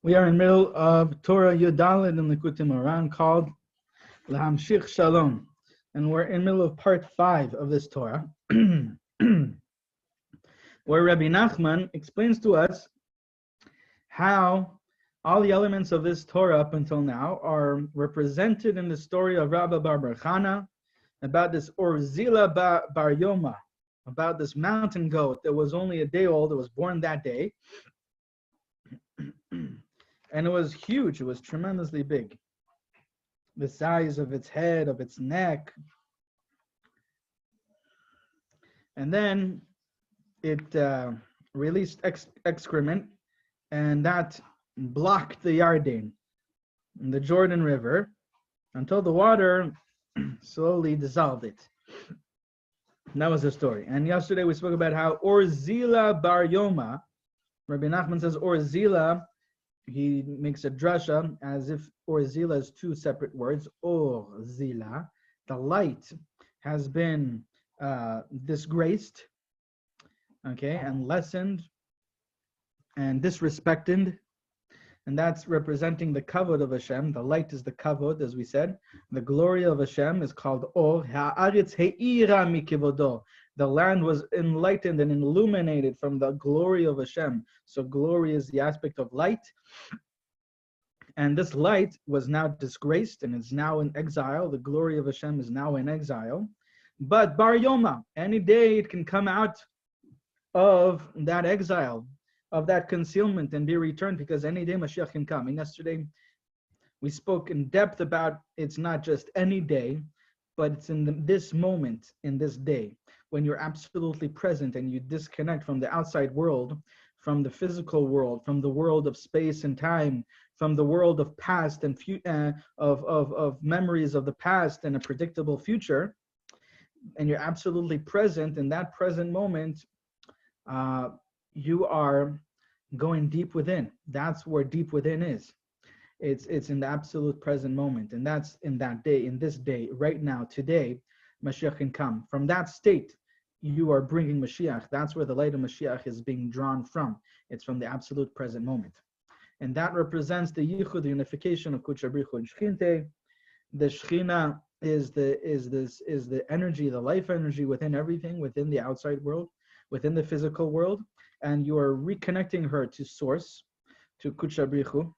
We are in the middle of Torah Yudalid and Likutey Moharan called LeHamshich Shalom. And we're in the middle of part 5 of this Torah, where Rabbi Nachman explains to us how all the elements of this Torah up until now are represented in the story of Rabbi Bar Chana, about this Orzila Bar Yoma, about this mountain goat that was only a day old, that was born that day. And it was huge, it was tremendously big. The size of its head, of its neck. And then it released excrement, and that blocked the Yarden, the Jordan River, until the water slowly dissolved it. And that was the story. And yesterday we spoke about how Orzila Bar Yoma, Rabbi Nachman says Orzila, he makes a drasha as if Orzila is two separate words. Orzila, the light has been disgraced, okay, and lessened and disrespected, and that's representing the kavod of Hashem. The light is the kavod, as we said. The glory of Hashem is called Or. Ha'aretz he'ira mikivodo. The land was enlightened and illuminated from the glory of Hashem. So glory is the aspect of light. And this light was now disgraced and is now in exile. The glory of Hashem is now in exile. But Bar Yoma, any day it can come out of that exile, of that concealment, and be returned, because any day Mashiach can come. And yesterday we spoke in depth about it's not just any day, but it's in this moment, in this day, when you're absolutely present and you disconnect from the outside world, from the physical world, from the world of space and time, from the world of past and of memories of the past and a predictable future, and you're absolutely present in that present moment. You are going deep within. That's where deep within is. It's in the absolute present moment, and that's in that day, in this day, right now, today, Mashiach can come. From that state, you are bringing Mashiach. That's where the light of Mashiach is being drawn from. It's from the absolute present moment, and that represents the yichud, the unification of Kudsha Brichu and Shechinte. The Shechina is the energy, the life energy within everything, within the outside world, within the physical world, and you are reconnecting her to source, to Kudsha Brichu.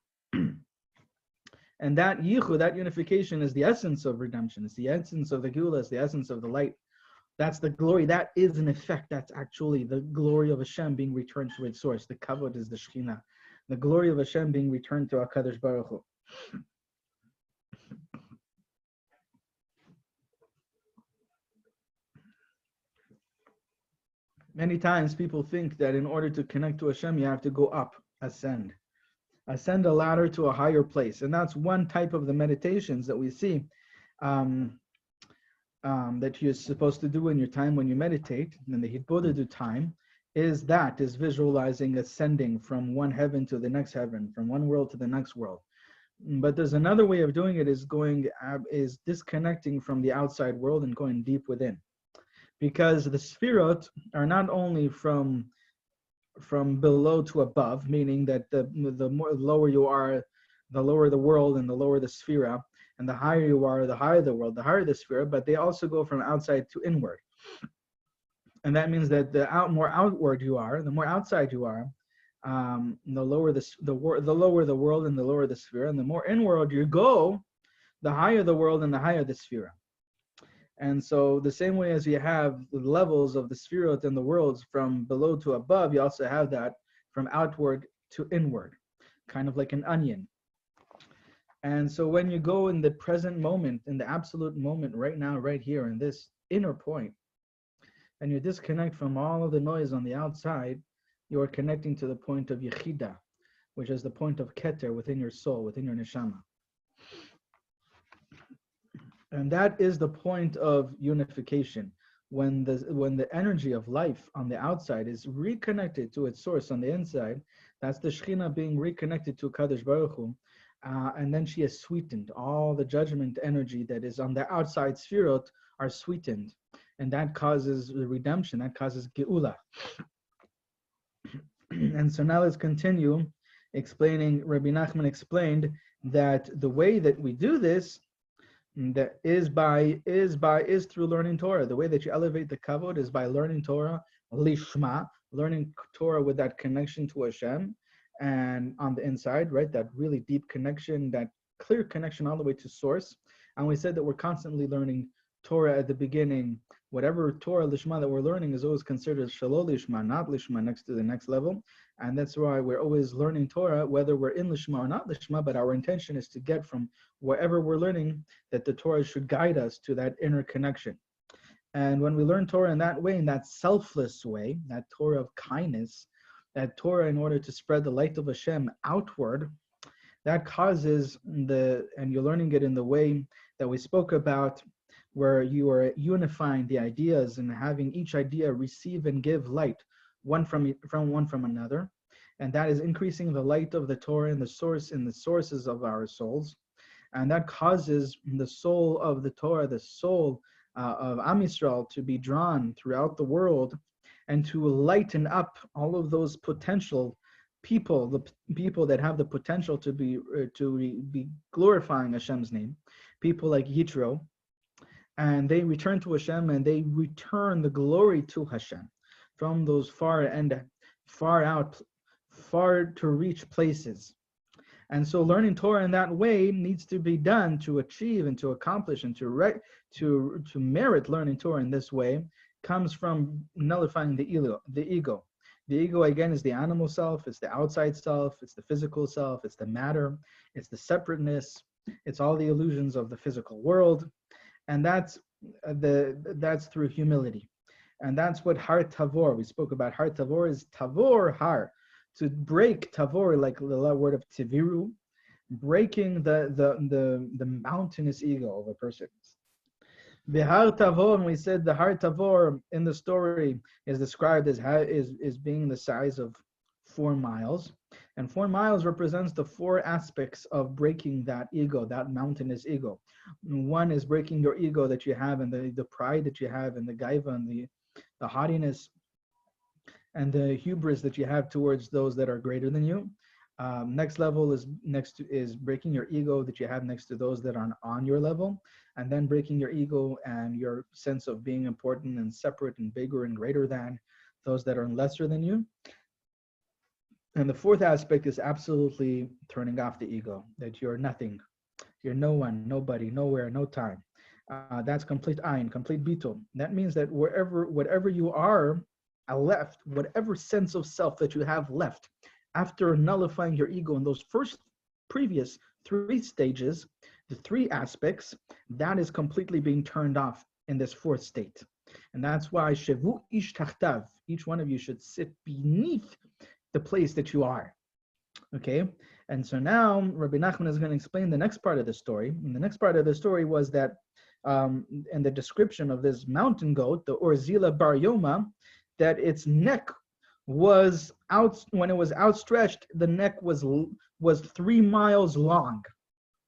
And that yichud, that unification, is the essence of redemption. It's the essence of the Geula, it's the essence of the light. That's the glory. That is, in effect, that's actually the glory of Hashem being returned to its source. The kavod is the Shekhinah. The glory of Hashem being returned to HaKadosh Baruch Hu. Many times people think that in order to connect to Hashem, you have to go up, ascend a ladder to a higher place. And that's one type of the meditations that we see that you're supposed to do in your time when you meditate, in the Hitbodedut time, is visualizing ascending from one heaven to the next heaven, from one world to the next world. But there's another way of doing it, is disconnecting from the outside world and going deep within. Because the Sfirot are not only from below to above, meaning that the more lower you are, the lower the world and the lower the Sphira, and the higher you are, the higher the world, the higher the Sphira, but they also go from outside to inward. And that means that the more outward you are, the more outside you are, the lower the lower the world and the lower the Sphira, and the more inward you go, the higher the world and the higher the Sphira. And so the same way as you have the levels of the Sphirot and the worlds from below to above, you also have that from outward to inward, kind of like an onion. And so when you go in the present moment, in the absolute moment, right now, right here, in this inner point, and you disconnect from all of the noise on the outside, you are connecting to the point of Yechida, which is the point of Keter within your soul, within your neshama. And that is the point of unification. When the energy of life on the outside is reconnected to its source on the inside, that's the Shekhinah being reconnected to Kadosh Baruch Hu, and then she is sweetened. All the judgment energy that is on the outside Sfirot are sweetened, and that causes redemption, that causes Geula. And so now let's continue Rabbi Nachman explained that the way that we do this that is through learning Torah. The way that you elevate the kavod is by learning Torah, lishma, learning Torah with that connection to Hashem, and on the inside, right, that really deep connection, that clear connection all the way to source. And we said that we're constantly learning Torah at the beginning. Whatever Torah lishma that we're learning is always considered shalom lishma, not lishma, next to the next level. And that's why we're always learning Torah, whether we're in lishma or not lishma, but our intention is to get from wherever we're learning, that the Torah should guide us to that inner connection. And when we learn Torah in that way, in that selfless way, that Torah of kindness, that Torah in order to spread the light of Hashem outward, that causes and you're learning it in the way that we spoke about, where you are unifying the ideas and having each idea receive and give light, one from another, and that is increasing the light of the Torah in the sources of our souls, and that causes the soul of the Torah, the soul of Am Yisrael, to be drawn throughout the world and to lighten up all of those potential people, the people that have the potential to be glorifying Hashem's name, people like Yitro. And they return to Hashem, and they return the glory to Hashem from those far to reach places. And so learning Torah in that way needs to be done to achieve and to accomplish and to merit learning Torah in this way comes from nullifying the ego. The ego, again, is the animal self, it's the outside self, it's the physical self, it's the matter, it's the separateness, it's all the illusions of the physical world. And that's through humility. And that's what har tavor, we spoke about har tavor, is tavor har, to break tavor, like the word of tiviru, breaking the mountainous ego of a person. The har tavor, and we said the har tavor in the story is described as being the size of 4 miles. And 4 miles represents the 4 aspects of breaking that ego, that mountainous ego. One is breaking your ego that you have, and the pride that you have, and the gaiva, and the haughtiness, and the hubris that you have towards those that are greater than you. Next level is breaking your ego that you have next to those that are on your level, and then breaking your ego and your sense of being important and separate and bigger and greater than those that are lesser than you. And the 4th aspect is absolutely turning off the ego, that you're nothing, you're no one, nobody, nowhere, no time. That's complete ayin, complete bitul. That means that whatever you are left, whatever sense of self that you have left, after nullifying your ego in those previous 3 stages, the 3 aspects, that is completely being turned off in this 4th state. And that's why shevu ish tachtav, each one of you should sit beneath the place that you are. Okay, and so now Rabbi Nachman is going to explain the next part of the story. And the next part of the story was that in the description of this mountain goat, the Orzila Bar Yoma, that its neck was out, when it was outstretched, the neck was 3 miles long,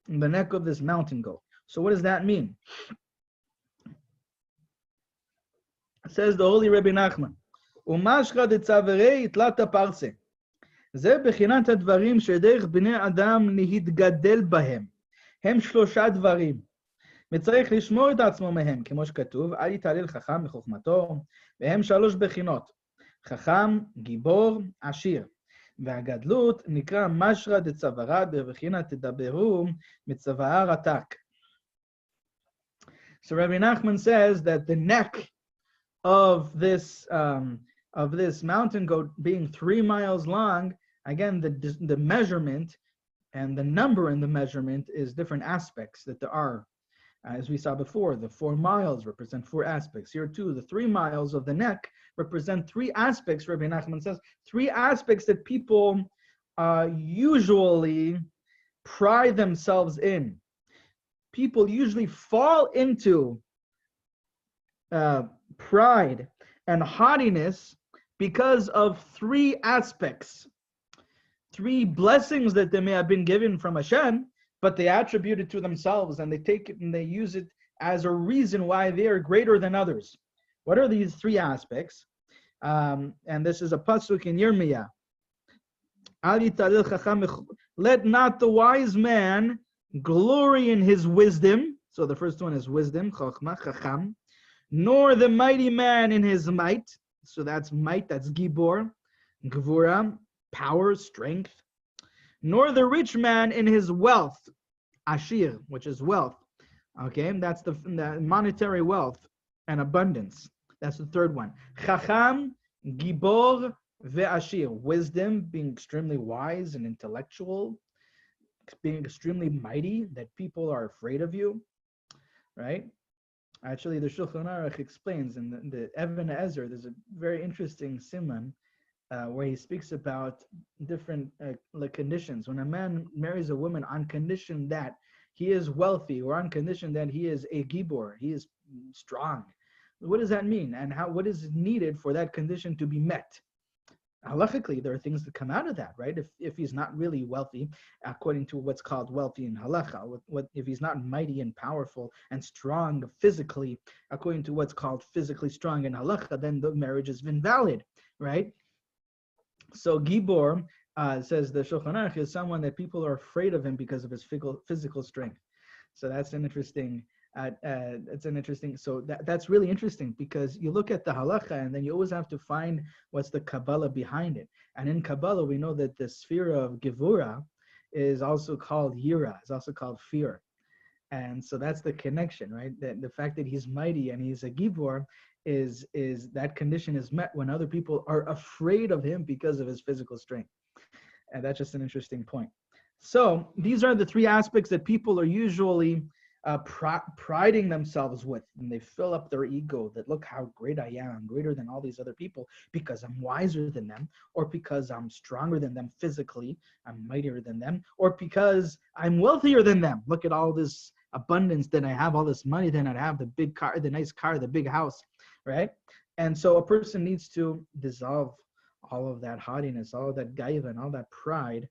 the neck of this mountain goat. So what does that mean? It says the holy Rabbi Nachman, ומשחא דצווארי תלת הפרסה. זה בחינת הדברים שדרך בני אדם להתגדל בהם. הם 3 דברים. וצריך לשמור את עצמו מהם, כמו שכתוב, אל יתהלל חכם מחוכמתו, והם 3 בחינות. חכם, גיבור, עשיר. והגדלות נקרא משרא דצווארא בבחינת תדברו מצוואר עתק. So Rabbi Nachman says that the neck of this mountain goat being 3 miles long, again, the measurement and the number in the measurement is different aspects that there are. As we saw before, the 4 miles represent 4 aspects. Here too, the 3 miles of the neck represent 3 aspects, Rabbi Nachman says, 3 aspects that people usually pride themselves in. People usually fall into pride and haughtiness because of 3 aspects, 3 blessings that they may have been given from Hashem, but they attribute it to themselves, and they take it and they use it as a reason why they are greater than others. What are these 3 aspects? And this is a pasuk in Yirmiyah. Let not the wise man glory in his wisdom. So the first one is wisdom, chokhmah, chacham. Nor the mighty man in his might. So that's might, that's gibor, gvura, power, strength. Nor the rich man in his wealth, ashir, which is wealth. Okay, that's the monetary wealth and abundance. That's the third one. Chacham, gibor, ve'ashir. Wisdom, being extremely wise and intellectual, being extremely mighty, that people are afraid of you, right? Actually, the Shulchan Aruch explains in the Even Ezer, there's a very interesting siman where he speaks about different conditions. When a man marries a woman on condition that he is wealthy, or on condition that he is a gibor, he is strong, what does that mean? And what is needed for that condition to be met? Halachically, there are things that come out of that, right? If he's not really wealthy, according to what's called wealthy in halacha, if he's not mighty and powerful and strong physically, according to what's called physically strong in halacha, then the marriage is invalid, right? So Gibor, says the Shulchan Aruch, is someone that people are afraid of him because of his physical strength. So that's an interesting. So that's really interesting, because you look at the halacha and then you always have to find what's the Kabbalah behind it. And in Kabbalah, we know that the sphere of Gevura is also called Yira, is also called fear. And so that's the connection, right? That the fact that he's mighty and he's a Gibor is that condition is met when other people are afraid of him because of his physical strength. And that's just an interesting point. So these are the three aspects that people are usually priding themselves with, and they fill up their ego that, look how great I am, I'm greater than all these other people because I'm wiser than them, or because I'm stronger than them physically, I'm mightier than them, or because I'm wealthier than them. Look at all this abundance that I have, all this money that I have, the big car, the nice car, the big house, right? And so a person needs to dissolve all of that haughtiness, all of that gaiva, and all that pride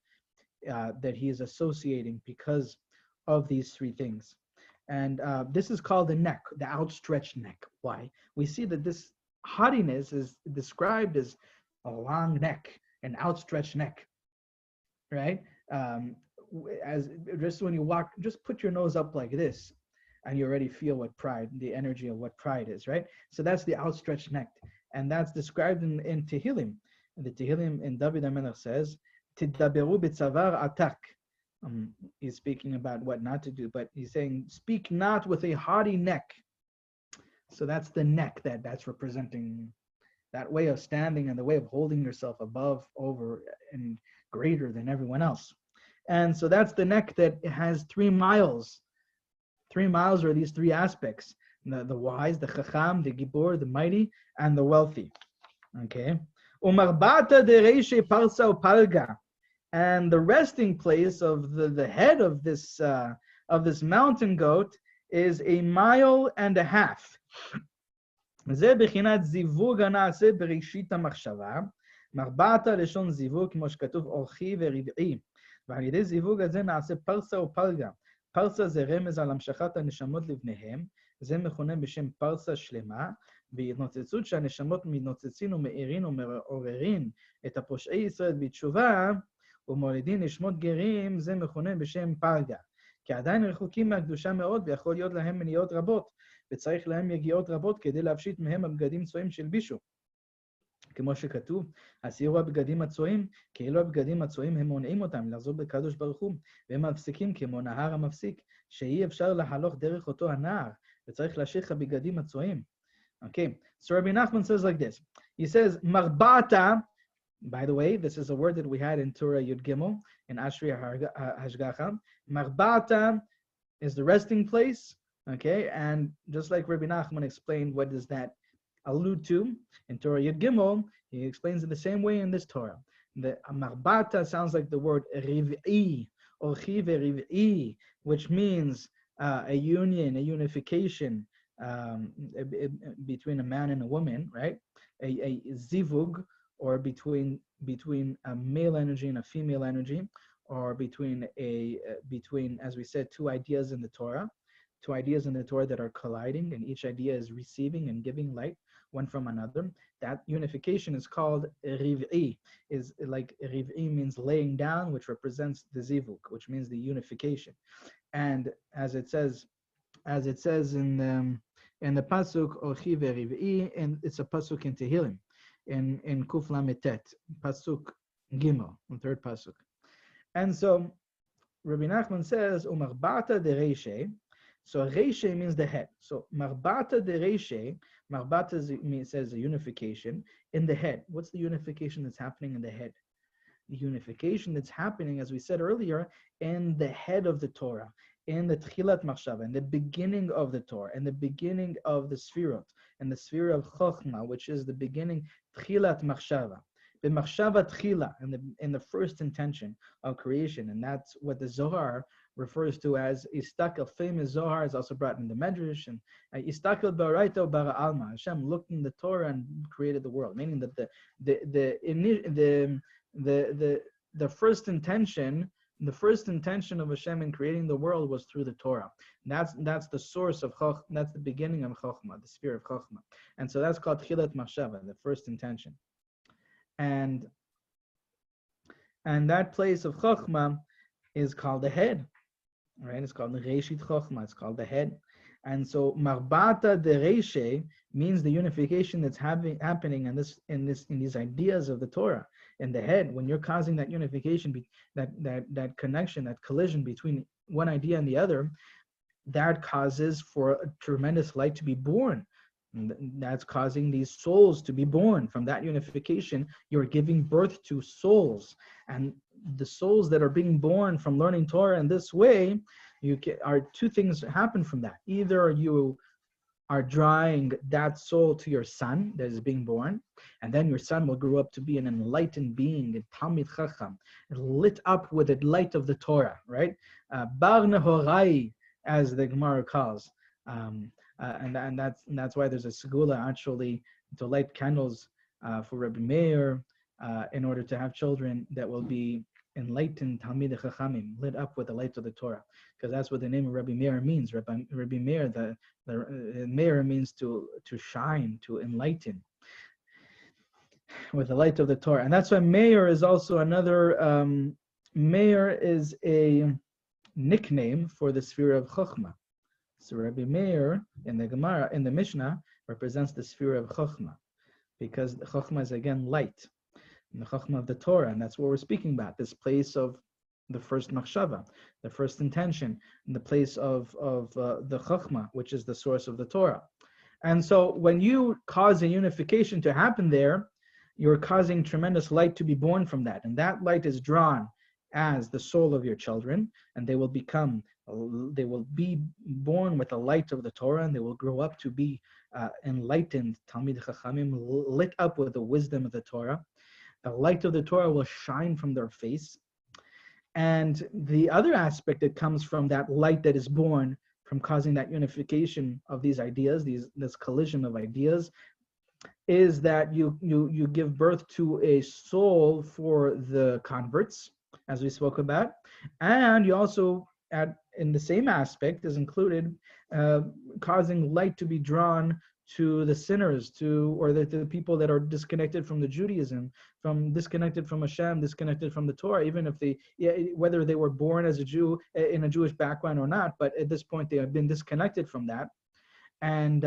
that he is associating because of these three things. And this is called the neck, the outstretched neck. Why? We see that this haughtiness is described as a long neck, an outstretched neck, right? As just when you walk, just put your nose up like this, and you already feel what pride, the energy of what pride is, right? So that's the outstretched neck, and that's described in Tehillim. And the Tehillim in David HaMelech says, "Tidaberu b'tzavar atak." He's speaking about what not to do, but he's saying, speak not with a haughty neck. So that's the neck that's representing that way of standing and the way of holding yourself above, over, and greater than everyone else. And so that's the neck that has 3 miles. 3 miles are these three aspects: the wise, the chacham, the gibor, the mighty, and the wealthy. Okay. Umarbata de reishe parsa upalga. And the resting place of the head of this mountain goat is 1.5 miles. זה בחינת זיווג הנעשה בראשית המחשבה, מרבעת לשון זיווג כמו שכתוב אורחי ורבעי, ועל ידי זיווג הזה נעשה פרסה ופלגה. פרסה זה רמז על המשכת הנשמות לבניהם, זה מכונה בשם פרסה שלמה, והתנוצצות שהנשמות מתנוצצין ומאירין ומעוררין את הפושעי ישראל בתשובה, ומולידין נשמות גרים, זה מכונה בשם פלגה. כי עדיין רחוקים מהקדושה מאוד, ויכול להיות להם מניעות רבות, וצריך להם יגיעות רבות כדי להפשיט מהם הבגדים צועים של בישו. כמו שכתוב, הסירו הבגדים הצועים, כאילו הבגדים הצועים הם מונעים אותם לחזור בקדוש ברוך הוא, והם מפסיקים כמו נהר המפסיק, שאי אפשר להלוך דרך אותו הנהר, וצריך להשיך הבגדים הצועים. Okay, so Rabbi Nachman says like this. He says, Marbata, by the way, this is a word that we had in Torah Yud Gimel, in Ashri Hashgacha. Marbata is the resting place, okay? And just like Rabbi Nachman explained, what does that allude to? In Torah Yud Gimel, he explains it the same way in this Torah. The Marbata sounds like the word Riv'i, or Chive Riv'i, which means a union, a unification between a man and a woman, right? A zivug, or between a male energy and a female energy, or between, as we said, 2 ideas in the Torah, 2 ideas in the Torah that are colliding, and each idea is receiving and giving light, one from another. That unification is called riv'i. Is like riv'i means laying down, which represents the zivuk, which means the unification. And as it says in the pasuk Ochi ve'riv'i, and it's a pasuk in Tehillim, in Kuf Lametet, pasuk Gimel, the third pasuk. And so Rabbi Nachman says, Umarbata de Reishe. So Reishe means the head. So Marbata de Reishe, Marbata says a unification in the head. What's the unification that's happening in the head? The unification that's happening, as we said earlier, in the head of the Torah, in the Tchilat Machshava, in the beginning of the Torah, in the beginning of the Sfirot, in the sphere of Chochmah, which is the beginning, Tchilat Machshava. The Machshava Tchila, in the first intention of creation, and that's what the Zohar refers to as Istakel. Famous Zohar is also brought in the Medrash, and Istakel Baraito Bara Alma. Hashem looked in the Torah and created the world, meaning that the first intention of Hashem in creating the world was through the Torah. That's the source of Chochmah. That's the beginning of Chochmah, the sphere of Chochmah, and so that's called Tchilat Machshava, the first intention. And that place of Chochmah is called the head, right? It's called the Reishit Chochmah. It's called the head. And so Marbata de Reishe means the unification that's happening in these ideas of the Torah in the head. When you're causing that unification, that connection, that collision between one idea and the other, that causes for a tremendous light to be born. That's causing these souls to be born. From that unification, you're giving birth to souls, and the souls that are being born from learning Torah in this way, two things happen from that. Either you are drawing that soul to your son that is being born, and then your son will grow up to be an enlightened being, a Talmid Chacham, lit up with the light of the Torah, right? Bar Nehorai, as the Gemara calls. And that's why there's a segula actually to light candles for Rabbi Meir in order to have children that will be enlightened Talmidei Chachamim, lit up with the light of the Torah, because that's what the name of Rabbi Meir means. Rabbi Meir, the Meir means to shine, to enlighten with the light of the Torah, and that's why Meir is also another. Meir is a nickname for the sphere of Chochmah. So Rabbi Meir in the Gemara, in the Mishnah, represents the sphere of Chochmah, because the Chochmah is again light, and the Chochmah of the Torah, and that's what we're speaking about, this place of the first machshava, the first intention, and the place of the Chochmah, which is the source of the Torah. And so when you cause a unification to happen there, you're causing tremendous light to be born from that, and that light is drawn as the soul of your children, and they will be born with the light of the Torah, and they will grow up to be enlightened Talmid Chachamim, lit up with the wisdom of the Torah. The light of the Torah will shine from their face. And the other aspect that comes from that light that is born from causing that unification of these ideas, this collision of ideas, is that you give birth to a soul for the converts, as we spoke about, and you also in the same aspect is included causing light to be drawn to the sinners, or the people that are disconnected from the Judaism, disconnected from Hashem, disconnected from the Torah, even if whether they were born as a Jew in a Jewish background or not, but at this point they have been disconnected from that, and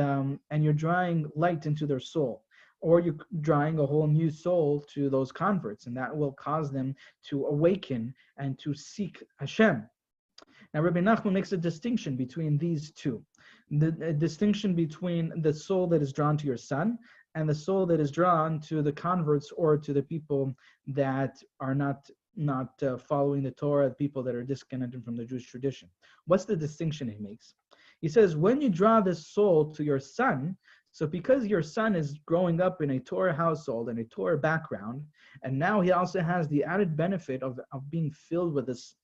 you're drawing light into their soul, or you're drawing a whole new soul to those converts, and that will cause them to awaken and to seek Hashem. Now, Rabbi Nachman makes a distinction between these two. The distinction between the soul that is drawn to your son and the soul that is drawn to the converts or to the people that are not following the Torah, people that are disconnected from the Jewish tradition. What's the distinction he makes? He says, when you draw this soul to your son, so because your son is growing up in a Torah household and a Torah background, and now he also has the added benefit of being filled with this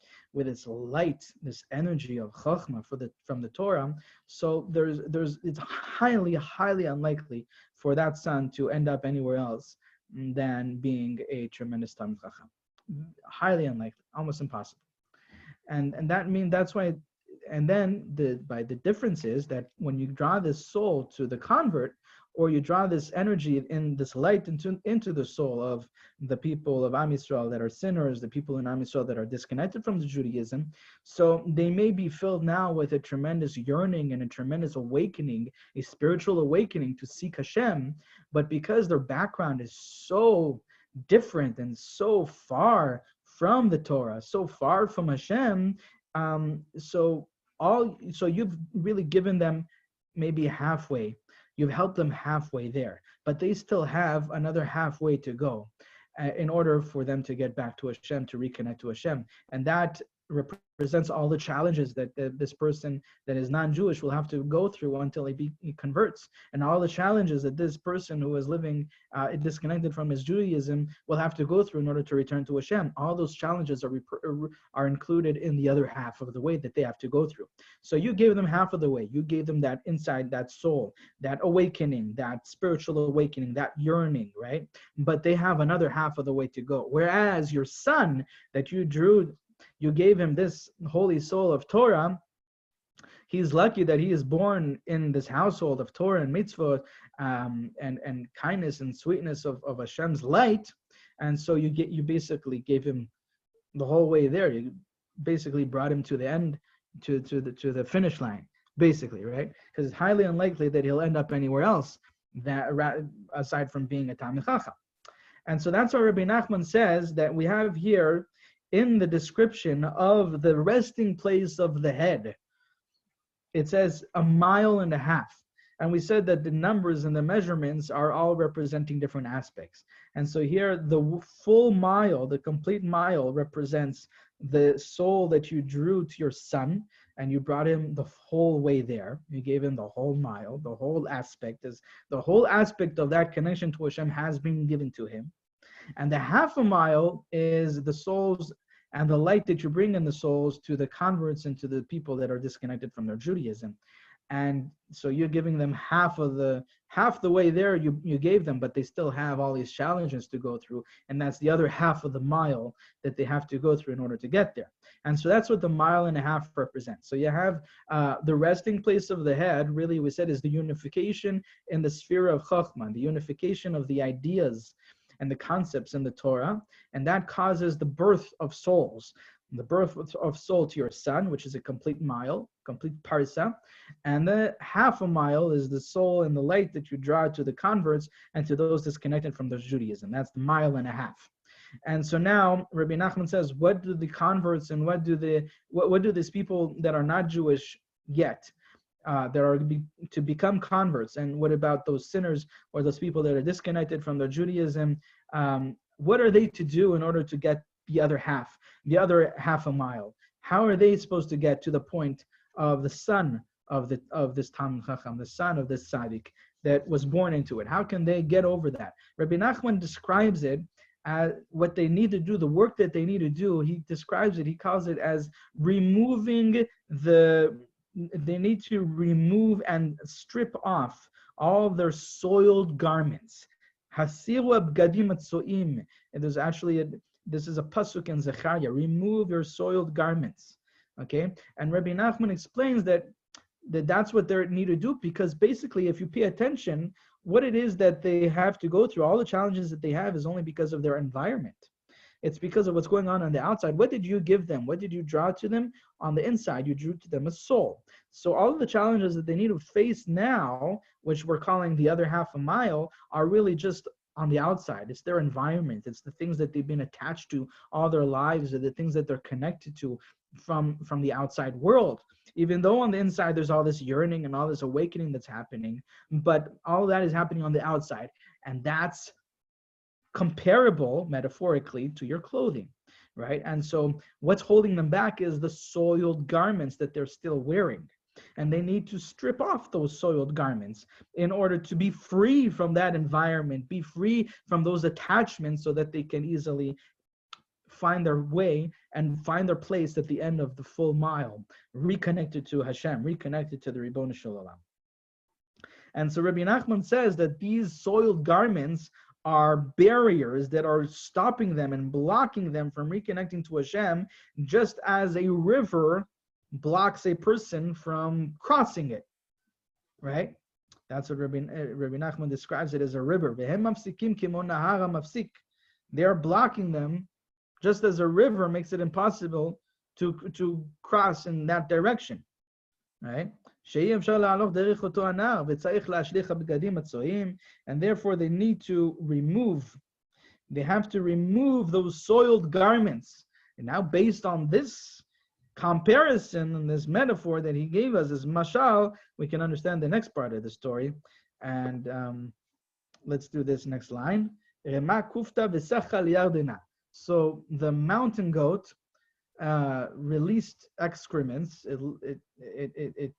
light, this energy of Chochmah from the Torah, so it's highly, highly unlikely for that son to end up anywhere else than being a tremendous Talmid Chacham. Highly unlikely, almost impossible. And that means that's why. And then the difference is that when you draw this soul to the convert, or you draw this energy in this light into the soul of the people of Am Yisrael that are sinners, the people in Am Yisrael that are disconnected from the Judaism. So they may be filled now with a tremendous yearning and a tremendous awakening, a spiritual awakening to seek Hashem, but because their background is so different and so far from the Torah, so far from Hashem, so you've really given them maybe halfway. You've helped them halfway there, but they still have another halfway to go in order for them to get back to Hashem, to reconnect to Hashem. And that represents all the challenges that this person that is non-Jewish will have to go through until he converts, and all the challenges that this person who is living disconnected from his Judaism will have to go through in order to return to Hashem. All those challenges are included in the other half of the way that they have to go through. So you gave them half of the way. You gave them that insight, that soul, that awakening, that spiritual awakening, that yearning, right? But they have another half of the way to go. Whereas your son that you drew, you gave him this holy soul of Torah. He's lucky that he is born in this household of Torah and mitzvot, and kindness and sweetness of Hashem's light. And so you basically gave him the whole way there. You basically brought him to the end, to the finish line, basically, right? Because it's highly unlikely that he'll end up anywhere else aside from being a Talmid Chacham. And so that's what Rabbi Nachman says that we have here in the description of the resting place of the head. It says 1.5 miles. And we said that the numbers and the measurements are all representing different aspects. And so here the full mile, the complete mile, represents the soul that you drew to your son, and you brought him the whole way there. You gave him the whole mile. The whole aspect of that connection to Hashem has been given to him. And the 1/2 mile is the souls and the light that you bring in the souls to the converts and to the people that are disconnected from their Judaism. And so you're giving them half the way there you gave them, but they still have all these challenges to go through. And that's the other 1/2 of the mile that they have to go through in order to get there. And so that's what the 1.5 miles represents. So you have the resting place of the head, really we said, is the unification in the sphere of Chachman, the unification of the ideas and the concepts in the Torah, and that causes the birth of souls, the birth of soul to your son, which is a complete mile, complete parsa, and the 1/2 mile is the soul and the light that you draw to the converts and to those disconnected from their Judaism. That's the 1.5 miles. And so now Rabbi Nachman says, what do the converts and what do these people that are not Jewish get? That are to become converts, and what about those sinners or those people that are disconnected from their Judaism? What are they to do in order to get the other 1/2 mile? How are they supposed to get to the point of the son of this Talmid Chacham, the son of this tzaddik that was born into it? How can they get over that? Rabbi Nachman describes it as what they need to do, the work that they need to do. He describes it, he calls it as they need to remove and strip off all of their soiled garments. Hasiru abgadim atzoim. And there's actually this is a pasuk in Zechariah. Remove your soiled garments. Okay, and Rabbi Nachman explains that's what they need to do, because basically, if you pay attention, what it is that they have to go through, all the challenges that they have, is only because of their environment. It's because of what's going on the outside. What did you give them? What did you draw to them? On the inside, you drew to them a soul. So all of the challenges that they need to face now, which we're calling the other 1/2 mile, are really just on the outside. It's their environment. It's the things that they've been attached to all their lives, or the things that they're connected to from the outside world. Even though on the inside there's all this yearning and all this awakening that's happening, but all of that is happening on the outside. And that's comparable, metaphorically, to your clothing, right? And so what's holding them back is the soiled garments that they're still wearing. And they need to strip off those soiled garments in order to be free from that environment, be free from those attachments, so that they can easily find their way and find their place at the end of the full mile, reconnected to Hashem, reconnected to the Ribono Shel Olam. And so Rabbi Nachman says that these soiled garments are barriers that are stopping them and blocking them from reconnecting to Hashem, just as a river blocks a person from crossing it, right? That's what Rabbi Nachman describes it as a river. They are blocking them, just as a river makes it impossible to cross in that direction, right? And therefore they need to remove. They have to remove those soiled garments. And now, based on this comparison and this metaphor that he gave us as mashal, we can understand the next part of the story. And let's do this next line. So the mountain goat released excrements. It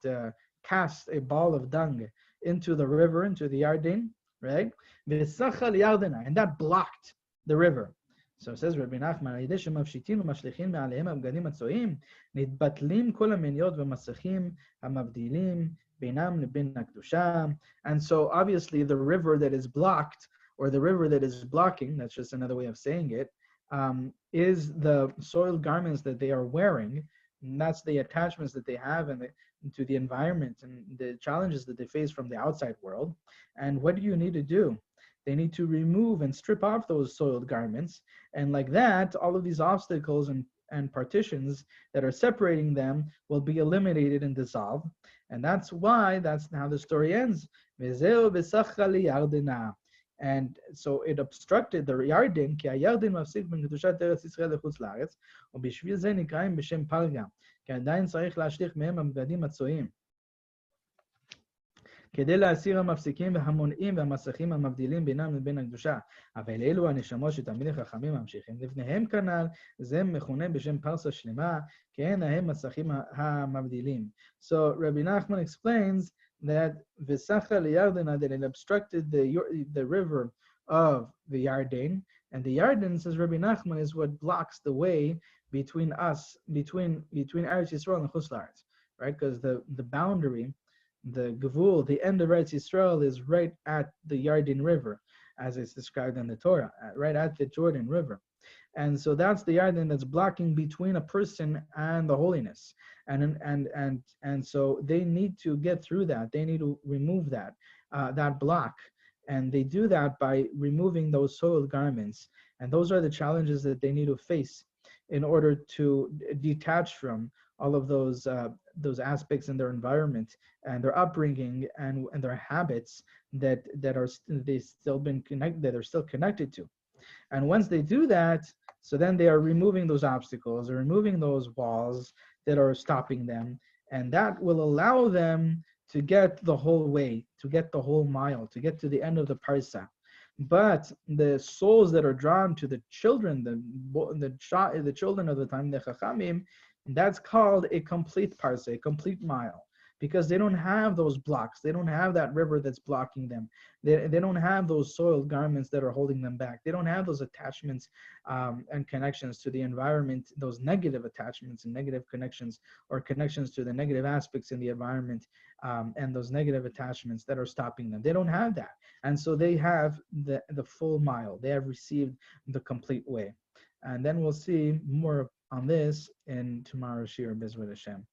cast a ball of dung into the river, into the Yarden, right? And that blocked the river. So it says Rabbi Nachman, and so obviously the river that is blocked, or the river that is blocking, that's just another way of saying it, is the soiled garments that they are wearing, and that's the attachments that they have to the environment and the challenges that they face from the outside world. And what do you need to do? They need to remove and strip off those soiled garments, and like that, all of these obstacles and partitions that are separating them will be eliminated and dissolved. And that's how the story ends. And so it obstructed the Yarden, כי הירדן מפסיק בין קדושת ארץ ישראל לחוץ לארץ, ובשביל זה נקראים בשם פלגה, כי עדיין צריך להשליך מהם הבגדים הצועים. כדי להסיר המפסיקים והמונעים והמסכים המבדילים בינם לבין הקדושה. אבל אלו הנשמות שתלמידי חכמים ממשיכים לפניהם כנ"ל, זה מכונה בשם פרסה שלמה, כי הן ההם מסכים המבדילים. So Rabbi Nachman explains that V'sacha liyardena, that it obstructed the river of the Yarden, and the Yarden, says Rabbi Nachman, is what blocks the way between us, between Eretz Yisrael and Chutz La'aretz, right? Because the boundary, the Gevul, the end of Eretz Yisrael is right at the Yarden River, as it's described in the Torah, right at the Jordan River. And so that's the Yarden that's blocking between a person and the holiness. And so they need to get through that. They need to remove that block. And they do that by removing those soiled garments. And those are the challenges that they need to face in order to detach from all of those aspects in their environment and their upbringing and their habits that are still connected to. And once they do that, so then they are removing those obstacles, they're removing those walls that are stopping them, and that will allow them to get the whole way, to get the whole mile, to get to the end of the parsa. But the souls that are drawn to the children, the children of the time, the chachamim, that's called a complete parsa, a complete mile, because they don't have those blocks. They don't have that river that's blocking them. They don't have those soiled garments that are holding them back. They don't have those attachments and connections to the environment, those negative attachments and negative connections, or connections to the negative aspects in the environment, and those negative attachments that are stopping them. They don't have that. And so they have the full mile. They have received the complete way. And then we'll see more on this in tomorrow's Shir Bezrat Hashem.